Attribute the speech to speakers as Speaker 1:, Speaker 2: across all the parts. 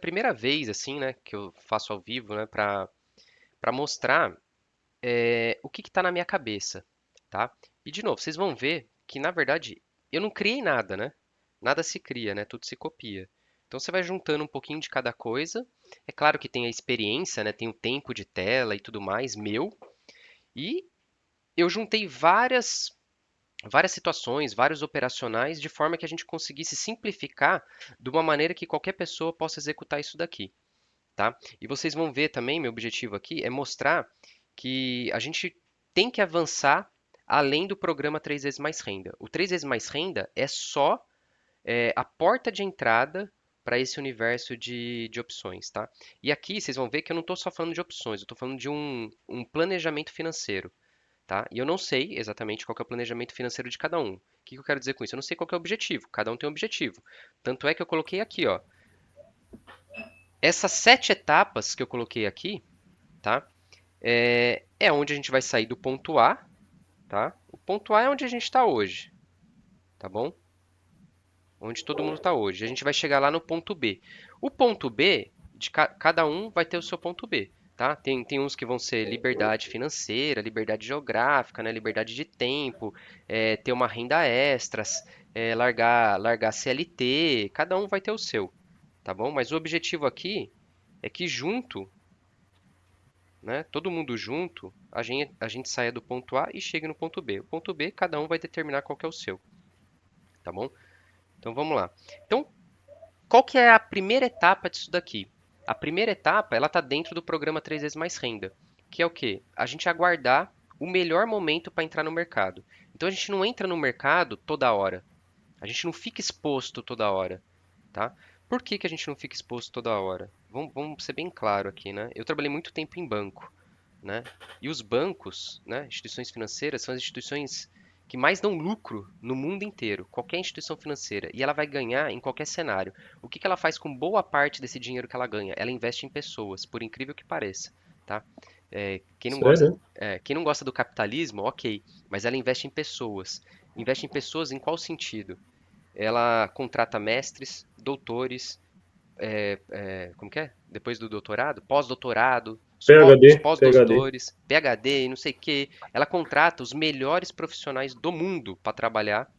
Speaker 1: primeira vez, assim, né, que eu faço ao vivo, né, para mostrar o que está na minha cabeça, tá? E de novo, vocês vão ver que na verdade eu não criei nada, né? Nada se cria, né? Tudo se copia. Então você vai juntando um pouquinho de cada coisa. É claro que tem a experiência, né? Tem o tempo de tela e tudo mais meu. E eu juntei várias situações, vários operacionais, de forma que a gente conseguisse simplificar de uma maneira que qualquer pessoa possa executar isso daqui, tá? E vocês vão ver também, meu objetivo aqui é mostrar que a gente tem que avançar além do programa 3 vezes mais renda. O 3 vezes mais renda é só a porta de entrada para esse universo de opções, tá? E aqui vocês vão ver que eu não estou só falando de opções, eu estou falando de um planejamento financeiro, tá? E eu não sei exatamente qual que é o planejamento financeiro de cada um. O que que eu quero dizer com isso? Eu não sei qual que é o objetivo, cada um tem um objetivo. Tanto é que eu coloquei aqui, ó, essas 7 etapas que eu coloquei aqui, tá? É onde a gente vai sair do ponto A, tá? O ponto A é onde a gente está hoje, tá bom? Onde todo mundo está hoje. A gente vai chegar lá no ponto B. O ponto B, cada um vai ter o seu ponto B, tá? Tem uns que vão ser liberdade financeira, liberdade geográfica, né? Liberdade de tempo, ter uma renda extras, largar CLT, cada um vai ter o seu, tá bom? Mas o objetivo aqui é que junto, né? Todo mundo junto, a gente saia do ponto A e chegue no ponto B. O ponto B, cada um vai determinar qual que é o seu, tá bom? Então vamos lá. Então, qual que é a primeira etapa disso daqui? A primeira etapa, ela está dentro do programa 3 vezes mais renda, que é o quê? A gente aguardar o melhor momento para entrar no mercado. Então a gente não entra no mercado toda hora. A gente não fica exposto toda hora, tá? Por que que a gente não fica exposto toda hora? Vamos ser bem claro aqui, né? Eu trabalhei muito tempo em banco, né? E os bancos, né, instituições financeiras, são as instituições que mais dão lucro no mundo inteiro, qualquer instituição financeira, e ela vai ganhar em qualquer cenário. O que que ela faz com boa parte desse dinheiro que ela ganha? Ela investe em pessoas, por incrível que pareça, tá?
Speaker 2: Sério?
Speaker 1: Quem não gosta do capitalismo, ok, mas ela investe em pessoas. Investe em pessoas em qual sentido? Ela contrata mestres, doutores, como que é? Depois do doutorado, pós-doutorado, os
Speaker 2: PhD.
Speaker 1: pós-doutores, PhD e não sei o quê. Ela contrata os melhores profissionais do mundo para trabalhar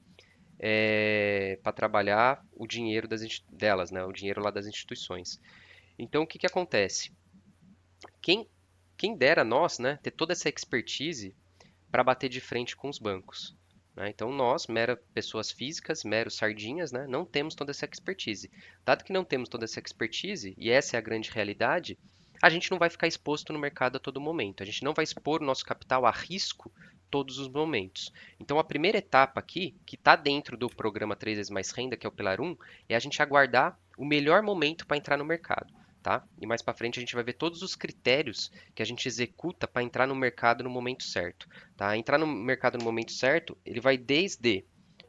Speaker 1: o dinheiro delas, né? O dinheiro lá das instituições. Então, o que que acontece? Quem, quem dera nós, né, ter toda essa expertise para bater de frente com os bancos, né? Então, nós, mera pessoas físicas, meros sardinhas, né, não temos toda essa expertise. Dado que não temos toda essa expertise, e essa é a grande realidade, a gente não vai ficar exposto no mercado a todo momento. A gente não vai expor o nosso capital a risco todos os momentos. Então, a primeira etapa aqui, que está dentro do programa 3 vezes mais renda, que é o Pilar 1, é a gente aguardar o melhor momento para entrar no mercado. Tá? E mais para frente a gente vai ver todos os critérios que a gente executa para entrar no mercado no momento certo. Tá? Entrar no mercado no momento certo, ele vai desde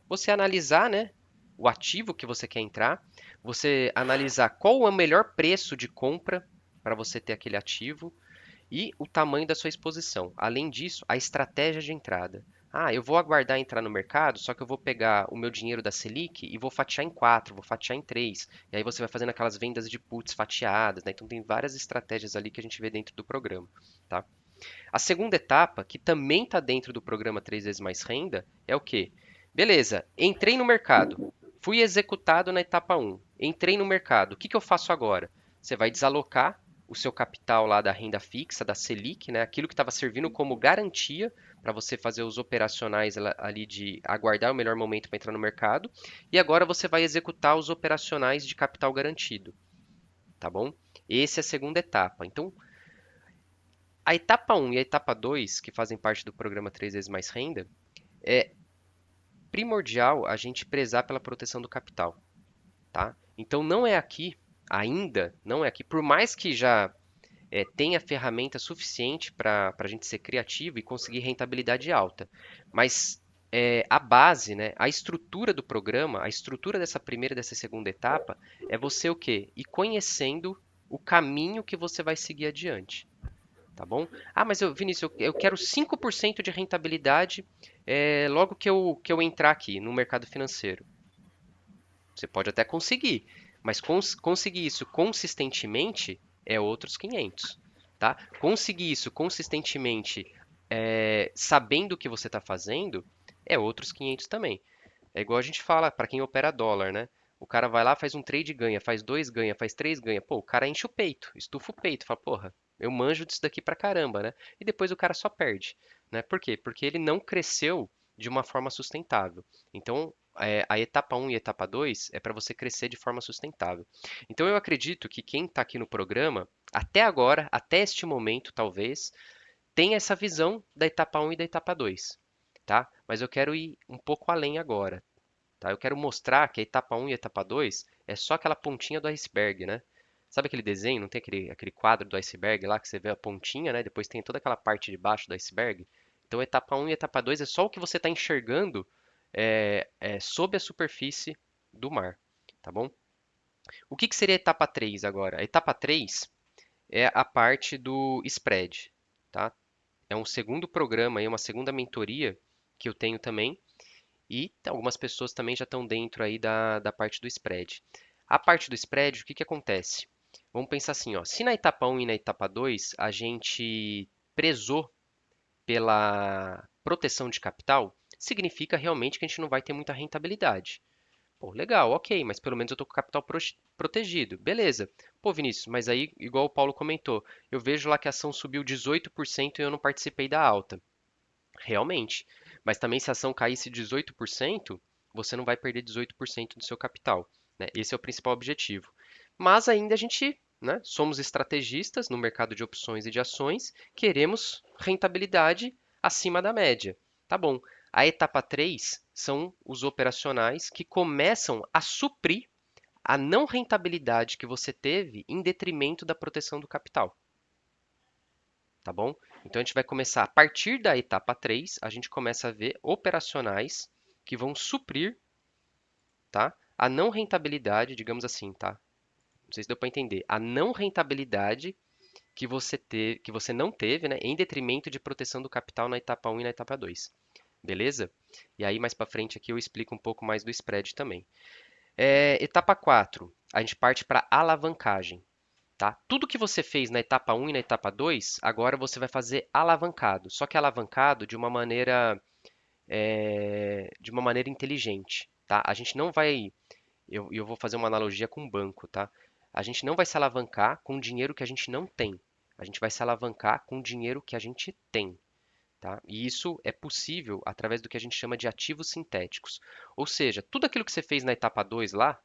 Speaker 1: você analisar, né, o ativo que você quer entrar, você analisar qual é o melhor preço de compra para você ter aquele ativo e o tamanho da sua exposição. Além disso, a estratégia de entrada. Ah, eu vou aguardar entrar no mercado, só que eu vou pegar o meu dinheiro da Selic e vou fatiar em 4, vou fatiar em 3. E aí você vai fazendo aquelas vendas de puts fatiadas, né? Então tem várias estratégias ali que a gente vê dentro do programa, tá? A segunda etapa, que também está dentro do programa 3 vezes mais renda, é o quê? Beleza, entrei no mercado, fui executado na etapa um, entrei no mercado, o que que eu faço agora? Você vai desalocar o seu capital lá da renda fixa, da Selic, né? Aquilo que estava servindo como garantia para você fazer os operacionais ali de aguardar o melhor momento para entrar no mercado, e agora você vai executar os operacionais de capital garantido, tá bom? Essa é a segunda etapa. Então, a etapa um e a etapa 2, que fazem parte do programa 3 vezes mais renda, é primordial a gente prezar pela proteção do capital, tá? Então não é aqui, ainda não é aqui, por mais que já tenha ferramenta suficiente para a gente ser criativo e conseguir rentabilidade alta, mas a base, né, a estrutura do programa, a estrutura dessa primeira e dessa segunda etapa é você o quê? Ir conhecendo o caminho que você vai seguir adiante. Tá bom? Ah, mas Vinícius, eu quero 5% de rentabilidade logo que eu entrar aqui no mercado financeiro. Você pode até conseguir, Mas conseguir isso consistentemente é outros 500, tá? Conseguir isso consistentemente, sabendo o que você está fazendo, é outros 500 também. É igual a gente fala para quem opera dólar, né? O cara vai lá, faz um trade e ganha, faz dois ganha, faz três ganha. Pô, o cara enche o peito, estufa o peito, fala, porra, eu manjo disso daqui pra caramba, né? E depois o cara só perde, né? Por quê? Porque ele não cresceu de uma forma sustentável. Então, a etapa um e a etapa 2 é para você crescer de forma sustentável. Então, eu acredito que quem está aqui no programa, até agora, até este momento, talvez, tenha essa visão da etapa um e da etapa 2, tá? Mas eu quero ir um pouco além agora, tá? Eu quero mostrar que a etapa um e a etapa 2 é só aquela pontinha do iceberg, né? Sabe aquele desenho? Não tem aquele quadro do iceberg lá que você vê a pontinha, né? Depois tem toda aquela parte de baixo do iceberg. Então, a etapa um e a etapa 2 é só o que você está enxergando sob a superfície do mar, tá bom? O que seria a etapa 3 agora? A etapa 3 é a parte do spread, tá? É um segundo programa, aí, uma segunda mentoria que eu tenho também, e algumas pessoas também já estão dentro aí da parte do spread. A parte do spread, o que acontece? Vamos pensar assim, ó, se na etapa um e na etapa 2 a gente prezou pela proteção de capital, significa realmente que a gente não vai ter muita rentabilidade. Pô, legal, ok, mas pelo menos eu estou com o capital protegido. Beleza. Pô, Vinícius, mas aí, igual o Paulo comentou, eu vejo lá que a ação subiu 18% e eu não participei da alta. Realmente. Mas também se a ação caísse 18%, você não vai perder 18% do seu capital, né? Esse é o principal objetivo. Mas ainda a gente, né, somos estrategistas no mercado de opções e de ações, queremos rentabilidade acima da média. Tá bom. A etapa 3 são os operacionais que começam a suprir a não rentabilidade que você teve em detrimento da proteção do capital, tá bom? Então a gente vai começar a partir da etapa 3, a gente começa a ver operacionais que vão suprir, tá? A não rentabilidade, digamos assim, tá? Não sei se deu para entender. A não rentabilidade que você não teve, né, em detrimento de proteção do capital na etapa um e na etapa 2. Beleza? E aí mais para frente aqui eu explico um pouco mais do spread também. Etapa 4, a gente parte para alavancagem. Tá? Tudo que você fez na etapa um e na etapa 2, agora você vai fazer alavancado. Só que alavancado de uma maneira inteligente. Tá? A gente não vai. Eu vou fazer uma analogia com um banco. Tá? A gente não vai se alavancar com dinheiro que a gente não tem. A gente vai se alavancar com dinheiro que a gente tem. Tá? E isso é possível através do que a gente chama de ativos sintéticos. Ou seja, tudo aquilo que você fez na etapa 2 lá,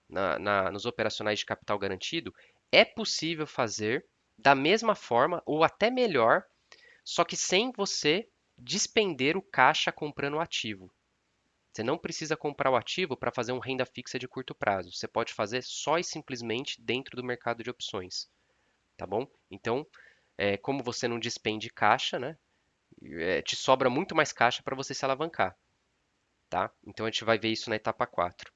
Speaker 1: nos operacionais de capital garantido, é possível fazer da mesma forma ou até melhor, só que sem você despender o caixa comprando o ativo. Você não precisa comprar o ativo para fazer uma renda fixa de curto prazo. Você pode fazer só e simplesmente dentro do mercado de opções, tá bom? Então, como você não despende caixa, né? Te sobra muito mais caixa para você se alavancar, tá? Então a gente vai ver isso na etapa 4.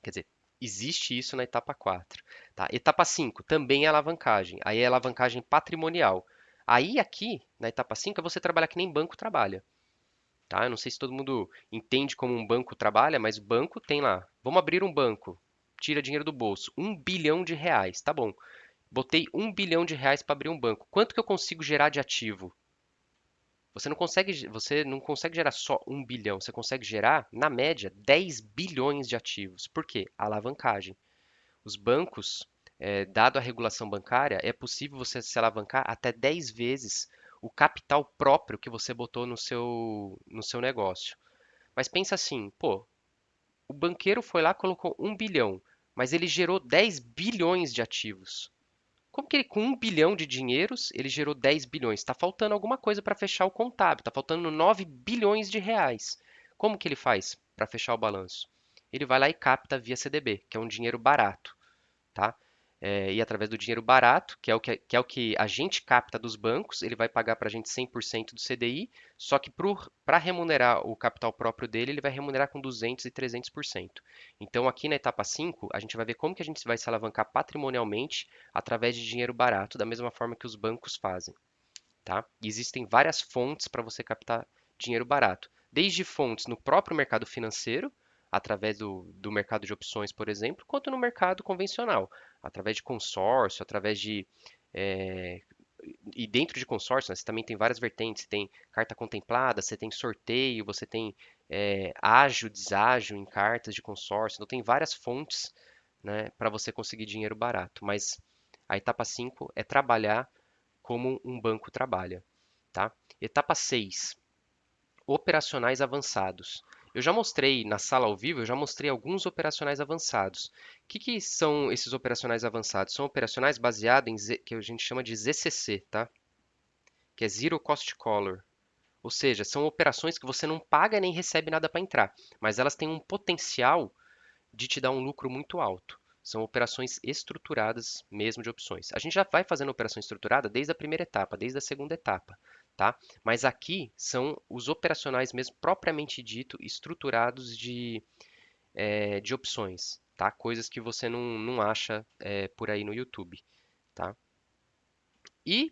Speaker 1: Quer dizer, existe isso na etapa 4, tá? Etapa 5 também é alavancagem. Aí é alavancagem patrimonial. Aí aqui, na etapa 5, é você trabalhar que nem banco trabalha, tá? Eu não sei se todo mundo entende como um banco trabalha, mas o banco tem lá. Vamos abrir um banco. Tira dinheiro do bolso. R$ 1 bilhão. Tá bom. Botei R$ 1 bilhão para abrir um banco. Quanto que eu consigo gerar de ativo? Você não consegue gerar só 1 bilhão, você consegue gerar, na média, 10 bilhões de ativos. Por quê? Alavancagem. Os bancos, dado a regulação bancária, é possível você se alavancar até 10 vezes o capital próprio que você botou no seu negócio. Mas pensa assim, pô, o banqueiro foi lá e colocou 1 bilhão, mas ele gerou 10 bilhões de ativos. Como que ele, com 1 bilhão de dinheiros, ele gerou 10 bilhões? Está faltando alguma coisa para fechar o contábil, está faltando 9 bilhões de reais. Como que ele faz para fechar o balanço? Ele vai lá e capta via CDB, que é um dinheiro barato, tá? E através do dinheiro barato, que é o que a gente capta dos bancos, ele vai pagar para a gente 100% do CDI, só que para remunerar o capital próprio dele, ele vai remunerar com 200 e 300%. Então, aqui na etapa 5, a gente vai ver como que a gente vai se alavancar patrimonialmente através de dinheiro barato, da mesma forma que os bancos fazem, tá? E existem várias fontes para você captar dinheiro barato, desde fontes no próprio mercado financeiro, através do mercado de opções, por exemplo, quanto no mercado convencional, através de consórcio, através de é, e dentro de consórcio, né, você também tem várias vertentes. Você tem carta contemplada, você tem sorteio, você tem ágio, deságio em cartas de consórcio. Então tem várias fontes, né, para você conseguir dinheiro barato. Mas a etapa 5 é trabalhar como um banco trabalha, tá? Etapa 6, operacionais avançados. Eu já mostrei na sala ao vivo, eu já mostrei alguns operacionais avançados. O que são esses operacionais avançados? São operacionais baseados em que a gente chama de ZCC, tá? Que é Zero Cost Collar. Ou seja, são operações que você não paga nem recebe nada para entrar, mas elas têm um potencial de te dar um lucro muito alto. São operações estruturadas mesmo de opções. A gente já vai fazendo operação estruturada desde a primeira etapa, desde a segunda etapa, tá? Mas aqui são os operacionais mesmo propriamente dito, estruturados de opções, tá? Coisas que você não acha por aí no YouTube, tá? E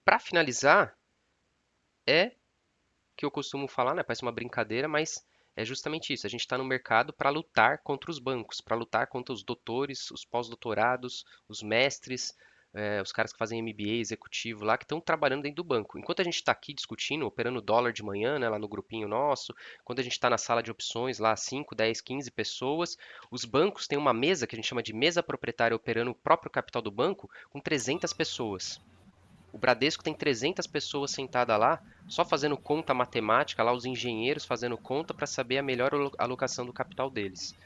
Speaker 1: para finalizar, é que eu costumo falar, né? Parece uma brincadeira, mas é justamente isso. A gente está no mercado para lutar contra os bancos, para lutar contra os doutores, os pós-doutorados, os mestres, os caras que fazem MBA executivo lá, que estão trabalhando dentro do banco. Enquanto a gente está aqui discutindo, operando dólar de manhã, né, lá no grupinho nosso, quando a gente está na sala de opções, lá 5, 10, 15 pessoas, os bancos têm uma mesa que a gente chama de mesa proprietária operando o próprio capital do banco com 300 pessoas. O Bradesco tem 300 pessoas sentadas lá, só fazendo conta matemática, lá os engenheiros fazendo conta para saber a melhor alocação do capital deles,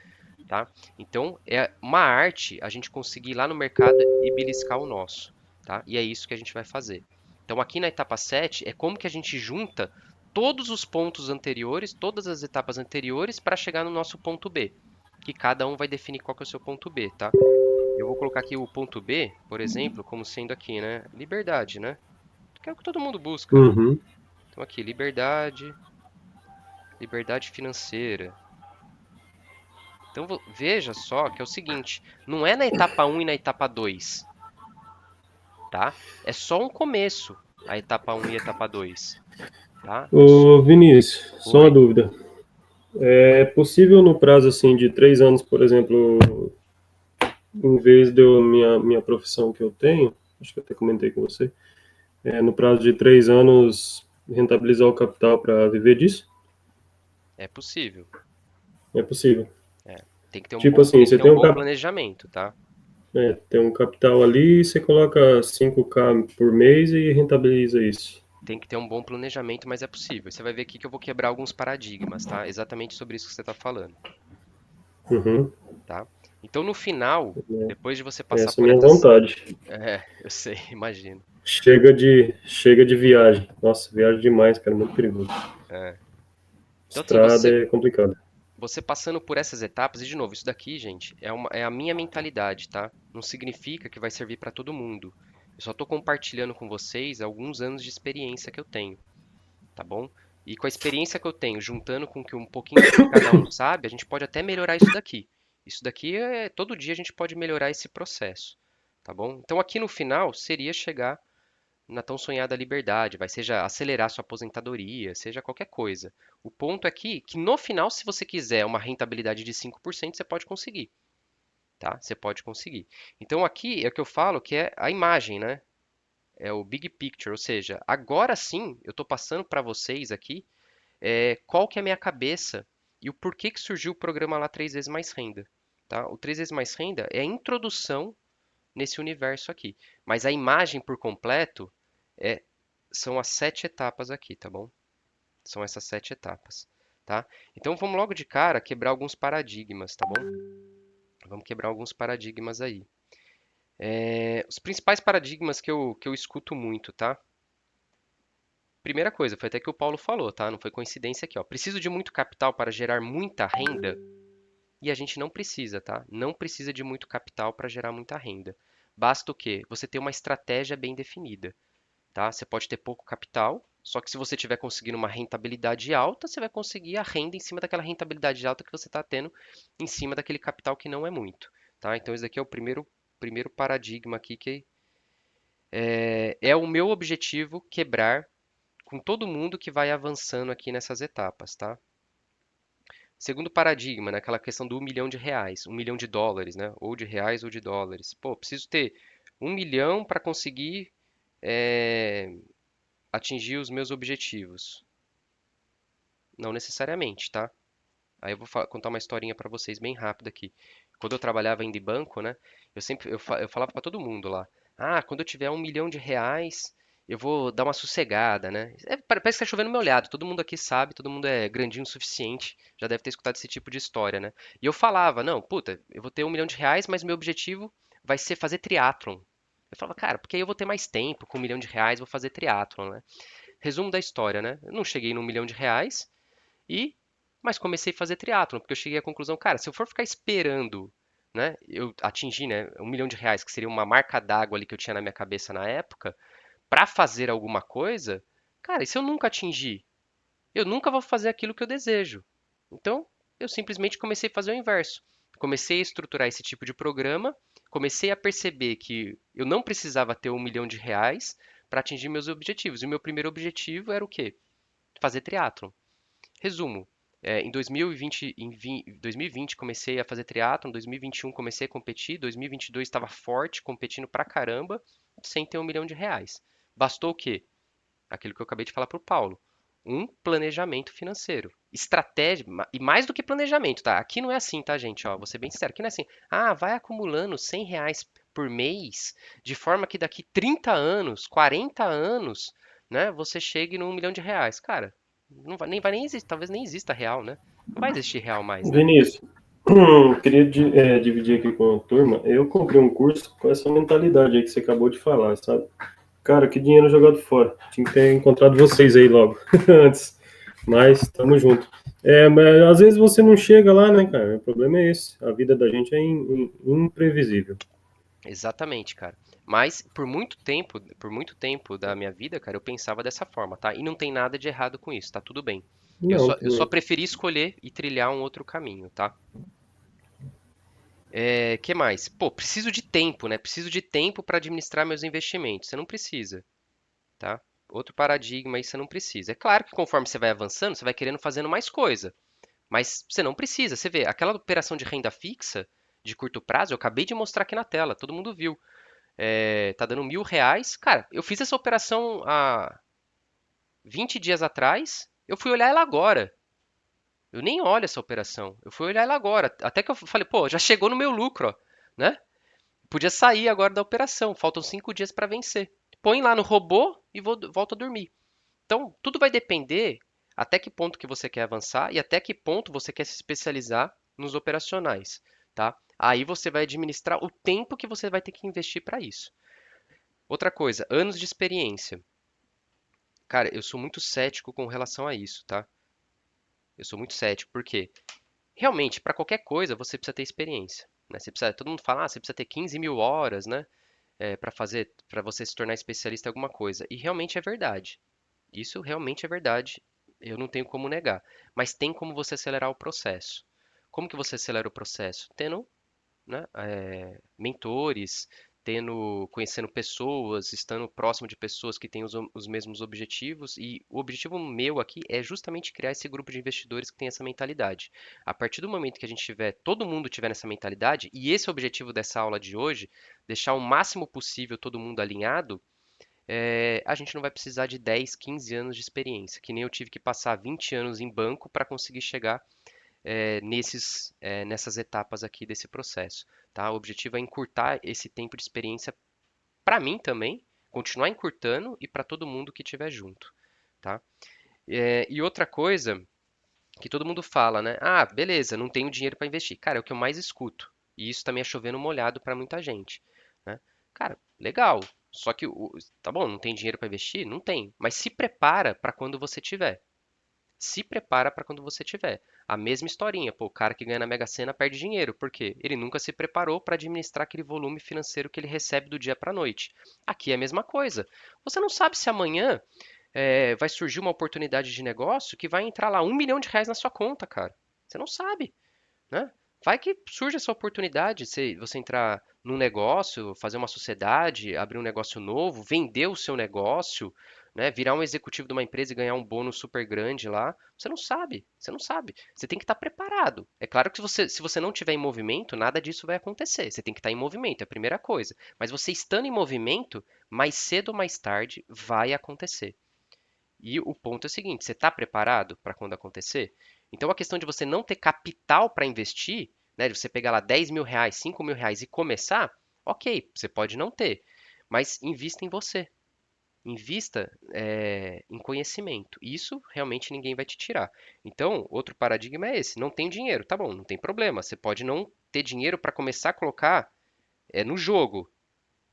Speaker 1: tá? Então, é uma arte a gente conseguir ir lá no mercado e beliscar o nosso, tá? E é isso que a gente vai fazer. Então, aqui na etapa 7 é como que a gente junta todos os pontos anteriores, todas as etapas anteriores para chegar no nosso ponto B, que cada um vai definir qual que é o seu ponto B, tá? Eu vou colocar aqui o ponto B, por exemplo, como sendo aqui, né? Liberdade, né? Que é o que todo mundo busca, né?
Speaker 2: Uhum.
Speaker 1: Então aqui, liberdade, liberdade financeira. Então veja só que é o seguinte, não é na etapa um e na etapa 2, tá? É só um começo, a etapa um e a etapa 2, tá?
Speaker 2: Ô, Vinícius, só uma
Speaker 1: Oi.
Speaker 2: dúvida. É possível no prazo assim de 3 anos, por exemplo, em vez de minha profissão que eu tenho, acho que eu até comentei com você, no prazo de 3 anos rentabilizar o capital para viver disso?
Speaker 1: É possível.
Speaker 2: É possível.
Speaker 1: É.
Speaker 2: Tipo assim,
Speaker 1: Tem que
Speaker 2: você
Speaker 1: ter um
Speaker 2: tem
Speaker 1: bom planejamento, tá?
Speaker 2: tem um capital ali, você coloca 5K por mês e rentabiliza isso.
Speaker 1: Tem que ter um bom planejamento, mas é possível. Você vai ver aqui que eu vou quebrar alguns paradigmas, tá? Exatamente sobre isso que você está falando,
Speaker 2: Uhum.
Speaker 1: tá? Então, no final, depois de você passar
Speaker 2: Essa é a
Speaker 1: por
Speaker 2: minha
Speaker 1: essas...
Speaker 2: vontade.
Speaker 1: Eu sei, imagino.
Speaker 2: Chega de viagem. Nossa, viagem demais, cara, muito perigoso.
Speaker 1: É. Então, assim,
Speaker 2: Estrada é complicado.
Speaker 1: você passando por essas etapas, e de novo, isso daqui, gente, é a minha mentalidade, tá? Não significa que vai servir para todo mundo. Eu só estou compartilhando com vocês alguns anos de experiência que eu tenho, tá bom? E com a experiência que eu tenho, juntando com que um pouquinho do que cada um sabe, a gente pode até melhorar isso daqui. Isso daqui todo dia a gente pode melhorar esse processo, tá bom? Então aqui no final seria chegar na tão sonhada liberdade, vai seja acelerar sua aposentadoria, seja qualquer coisa. O ponto aqui é que no final, se você quiser uma rentabilidade de 5%, você pode conseguir, tá? Você pode conseguir. Então aqui é o que eu falo que é a imagem, né? É o big picture, ou seja, agora sim eu estou passando para vocês aqui qual que é a minha cabeça e o porquê que surgiu o programa lá 3 vezes mais renda, tá? O 3 vezes mais renda é a introdução nesse universo aqui, mas a imagem por completo é são as 7 etapas aqui, tá bom? São essas 7 etapas, tá? Então vamos logo de cara quebrar alguns paradigmas, tá bom? Vamos quebrar alguns paradigmas aí. Os principais paradigmas que eu escuto muito, tá? Primeira coisa, foi até que o Paulo falou, tá? Não foi coincidência aqui, ó. Preciso de muito capital para gerar muita renda? E a gente não precisa, tá? Não precisa de muito capital para gerar muita renda. Basta o quê? Você ter uma estratégia bem definida. Tá? Você pode ter pouco capital, só que se você estiver conseguindo uma rentabilidade alta, você vai conseguir a renda em cima daquela rentabilidade alta que você está tendo em cima daquele capital que não é muito. Tá? Então, esse aqui é o primeiro paradigma aqui que é o meu objetivo quebrar com todo mundo que vai avançando aqui nessas etapas. Tá? Segundo paradigma, né? Aquela questão do 1 milhão de reais, 1 milhão de dólares, né? Ou de reais ou de dólares. Pô, preciso ter 1 milhão para conseguir é, atingir os meus objetivos. Não necessariamente, tá? Aí eu vou contar uma historinha para vocês bem rápida aqui. Quando eu trabalhava ainda em banco, né? Eu falava para todo mundo lá. Ah, quando eu tiver 1 milhão de reais, eu vou dar uma sossegada, né? Parece que tá chovendo no meu olhado. Todo mundo aqui sabe, todo mundo é grandinho o suficiente. Já deve ter escutado esse tipo de história, né? E eu falava, não, puta, eu vou ter 1 milhão de reais, mas meu objetivo vai ser fazer triatlon. Eu falava, cara, porque aí eu vou ter mais tempo, com 1 milhão de reais vou fazer triatlon, né? Resumo da história, né? Eu não cheguei no 1 milhão de reais, e mas comecei a fazer triatlon, porque eu cheguei à conclusão, cara, se eu for ficar esperando, né, eu atingir, né, 1 milhão de reais, que seria uma marca d'água ali que eu tinha na minha cabeça na época, para fazer alguma coisa, cara, e se eu nunca atingir? Eu nunca vou fazer aquilo que eu desejo. Então, eu simplesmente comecei a fazer o inverso. Comecei a estruturar esse tipo de programa, comecei a perceber que eu não precisava ter 1 milhão de reais para atingir meus objetivos. E o meu primeiro objetivo era o quê? Fazer triatlon. Resumo, em 2020, 2020 comecei a fazer triatlon, em 2021 comecei a competir, 2022 estava forte, competindo pra caramba, sem ter 1 milhão de reais. Bastou o quê? Aquilo que eu acabei de falar para o Paulo. Um planejamento financeiro. Estratégia, e mais do que planejamento, tá? Aqui não é assim, tá, gente? Ó, vou ser bem sincero, aqui não é assim. Ah, vai acumulando 100 reais por mês, de forma que daqui 30 anos, 40 anos, né, você chegue no 1 milhão de reais. Cara, não vai, nem vai nem existir, talvez nem exista real, né? Não vai existir real mais, né?
Speaker 2: Vinícius, queria dividir aqui com a turma. Eu comprei um curso com essa mentalidade aí que você acabou de falar, sabe? Cara, que dinheiro jogado fora. Tinha que ter encontrado vocês aí logo, antes. Mas, tamo junto. Mas às vezes você não chega lá, né, cara? O problema é esse. A vida da gente é imprevisível.
Speaker 1: Exatamente, cara. Mas por muito tempo da minha vida, cara, eu pensava dessa forma, tá? E não tem nada de errado com isso, tá tudo bem. Eu
Speaker 2: Não,
Speaker 1: só, eu
Speaker 2: tudo
Speaker 1: só
Speaker 2: bem.
Speaker 1: preferi escolher e trilhar um outro caminho, tá? Que mais? Pô, preciso de tempo, né? Preciso de tempo para administrar meus investimentos. Você não precisa, tá? Outro paradigma aí você não precisa. É claro que conforme você vai avançando, você vai querendo fazendo mais coisa, mas você não precisa. Você vê, aquela operação de renda fixa de curto prazo, eu acabei de mostrar aqui na tela, todo mundo viu. Tá dando 1.000 reais. Cara, eu fiz essa operação há 20 dias atrás. Eu fui olhar ela agora. Eu nem olho essa operação. Eu fui olhar ela agora. Até que eu falei, pô, já chegou no meu lucro, ó, né? Podia sair agora da operação. Faltam 5 dias para vencer. Põe lá no robô e volta a dormir. Então, tudo vai depender até que ponto que você quer avançar e até que ponto você quer se especializar nos operacionais, tá? Aí você vai administrar o tempo que você vai ter que investir para isso. Outra coisa, anos de experiência. Cara, eu sou muito cético com relação a isso, tá? Eu sou muito cético, porque realmente, para qualquer coisa, você precisa ter experiência, né? Todo mundo fala, você precisa ter 15 mil horas, né? Para você se tornar especialista em alguma coisa. E realmente é verdade. Isso realmente é verdade. Eu não tenho como negar. Mas tem como você acelerar o processo. Como que você acelera o processo? Tendo, né, mentores, conhecendo pessoas, estando próximo de pessoas que têm os mesmos objetivos. E o objetivo meu aqui é justamente criar esse grupo de investidores que tem essa mentalidade. A partir do momento que a gente tiver, todo mundo tiver nessa mentalidade, e esse é o objetivo dessa aula de hoje, deixar o máximo possível todo mundo alinhado, a gente não vai precisar de 10, 15 anos de experiência, que nem eu tive que passar 20 anos em banco para conseguir chegar nessas etapas aqui desse processo, tá? O objetivo é encurtar esse tempo de experiência para mim também, continuar encurtando e para todo mundo que estiver junto, tá? E outra coisa que todo mundo fala, né? Ah, beleza, não tenho dinheiro para investir. Cara, é o que eu mais escuto. E isso também é chovendo molhado para muita gente, né? Cara, legal. Só que, tá bom, não tem dinheiro para investir? Não tem. Mas se prepara para quando você tiver. Se prepara para quando você tiver. A mesma historinha, pô, o cara que ganha na Mega Sena perde dinheiro, por quê? Ele nunca se preparou para administrar aquele volume financeiro que ele recebe do dia para a noite. Aqui é a mesma coisa. Você não sabe se amanhã vai surgir uma oportunidade de negócio que vai entrar lá 1 milhão de reais na sua conta, cara. Você não sabe, né? Vai que surge essa oportunidade, você entrar num negócio, fazer uma sociedade, abrir um negócio novo, vender o seu negócio, né? Virar um executivo de uma empresa e ganhar um bônus super grande lá, você não sabe, você não sabe. Você tem que estar preparado. É claro que se você não tiver em movimento, nada disso vai acontecer. Você tem que estar em movimento, é a primeira coisa. Mas você estando em movimento, mais cedo ou mais tarde vai acontecer. E o ponto é o seguinte: você está preparado para quando acontecer? Então a questão de você não ter capital para investir, né, de você pegar lá R$ 10.000, R$ 5.000 e começar, ok, você pode não ter, mas invista em você. Invista em conhecimento. Isso realmente ninguém vai te tirar. Então, outro paradigma é esse: não tem dinheiro, tá bom, não tem problema. Você pode não ter dinheiro para começar a colocar no jogo,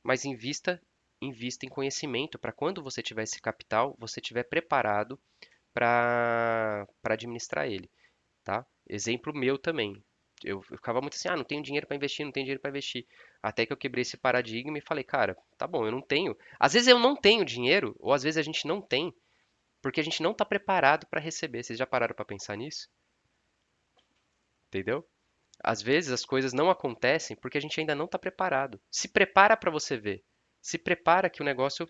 Speaker 1: mas invista em conhecimento para quando você tiver esse capital, você estiver preparado para administrar ele, tá? Exemplo meu também. Eu ficava muito assim, não tenho dinheiro para investir, não tenho dinheiro para investir. Até que eu quebrei esse paradigma e falei, cara, tá bom, eu não tenho. Às vezes eu não tenho dinheiro, ou às vezes a gente não tem, porque a gente não está preparado para receber. Vocês já pararam para pensar nisso? Entendeu? Às vezes as coisas não acontecem porque a gente ainda não está preparado. Se prepara para você ver. Se prepara que o negócio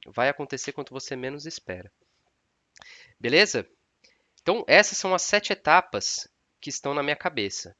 Speaker 1: vai acontecer quando você menos espera. Beleza? Então, essas são as 7 etapas que estão na minha cabeça.